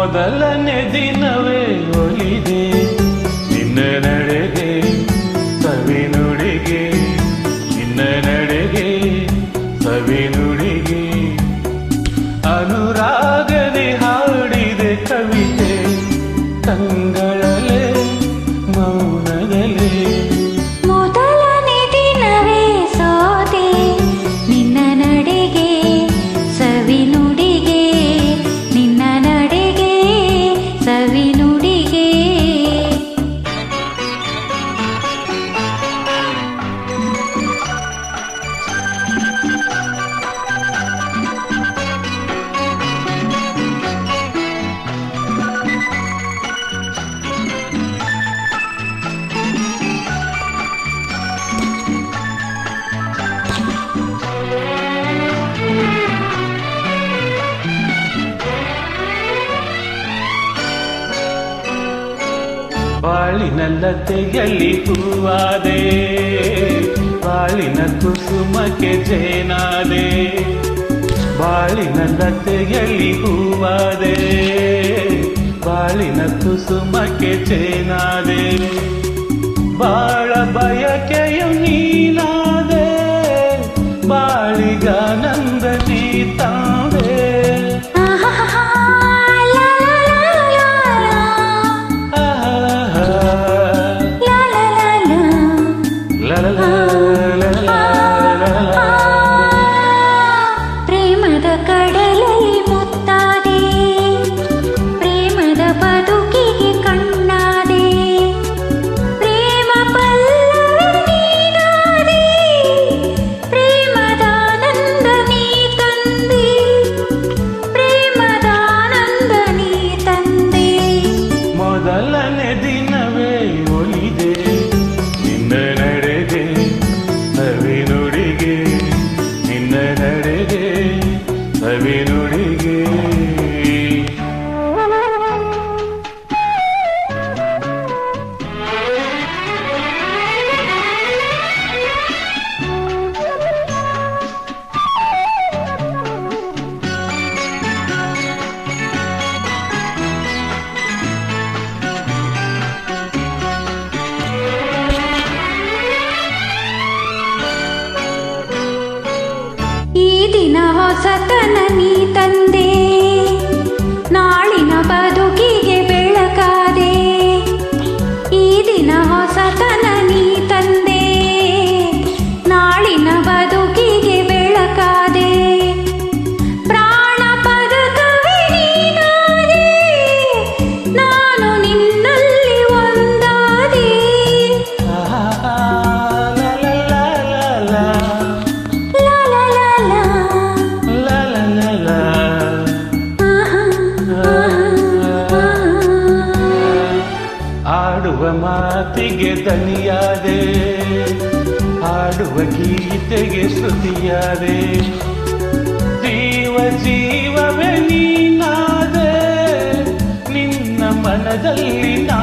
ಮೊದಲನೇ ದಿನವೇ ಒಲಿದೆ ನಿನ್ನ ನಡೆಗೆ ಸವಿ ನುಡಿಗೆ ನಿನ್ನ ನಡೆಗೆ ಸವಿ ನುಡಿಗೆ ಅನುರಾಗದಿ ಹಾಡಿದೆ ಕವಿತೆ ಕಂಗಳಲೆ ಮೌನದಲೆ ಮೊದಲನೇ ದಿನವೇ ಸೋತೆ ನಿನ್ನ ನಡೆಗೆ ಸವಿ ನುಡಿಗೆ ನಿನ್ನ ನಡೆಗೆ ಸವಿ ನುಡಿಗೆ ಬಾಳಿನಲ್ಲತೆಯಲ್ಲಿ ಹೂವಾದೆ ಬಾಳಿನ ಕುಸುಮಕ್ಕೆ ಜೇನಾದೆ ಬಾಳಿನಲ್ಲತೆಯಲ್ಲಿ ಹೂವಾದೆ ಬಾಳಿನ ಕುಸುಮಕ್ಕೆ ಜೇನಾದೆ ಬಾಳ ಬಯಕೆಯು ನೀನಾದೆ ಬಾಳಿಗಾನಂದ ನೀ ತಂದೆ ಪ್ರೇಮದ ಕಡಲಲ್ಲಿ ಮುತ್ತಾದೆ ಪ್ರೇಮದ ಬದುಕಿಗೆ ಕಣ್ಣಾದೆ ಪ್ರೇಮ ಪಲ್ಲವಿ ನೀನಾದೆ ಪ್ರೇಮದಾನಂದ ನೀ ತಂದೆ ಪ್ರೇಮದಾನಂದ ನೀ ತಂದೆ ಮೊದಲನೇ ದಿನವೇ ಒಲಿದೆ ನಿನ್ನ ನಡೆಗೆ ಸವಿ ನುಡಿಗೆ ನಿನ್ನ ನಡೆಗೆ ಸವಿ ನುಡಿಗೆ ಈ ದಿನ ಹೊಸತನ ನೀ ತಂದೆ ನಾಳಿನ ಬದುಕಿಗೆ ಬೆಳಕಾದೆ ಈ ದಿನ ಹೊಸತನ ನೀ ತಂದೆ ನಾಳಿನ ಬದುಕಿಗೆ ಬೆಳಕಾದೆ ಪ್ರಾಣ ಪದಕವೇ ನೀನಾದೆ ನಾನು ನಿನ್ನಲ್ಲಿ ಒಂದಾದೆ ಆಡುವ ಮಾತಿಗೆ ದನಿಯಾದೆ ಹಾಡುವ ಗೀತೆಗೆ ಶ್ರುತಿಯಾದೆ ಜೀವ ಜೀವವೇ ನೀನಾದೆ ನಿನ್ನ ಮನದಲ್ಲಿ ನಾ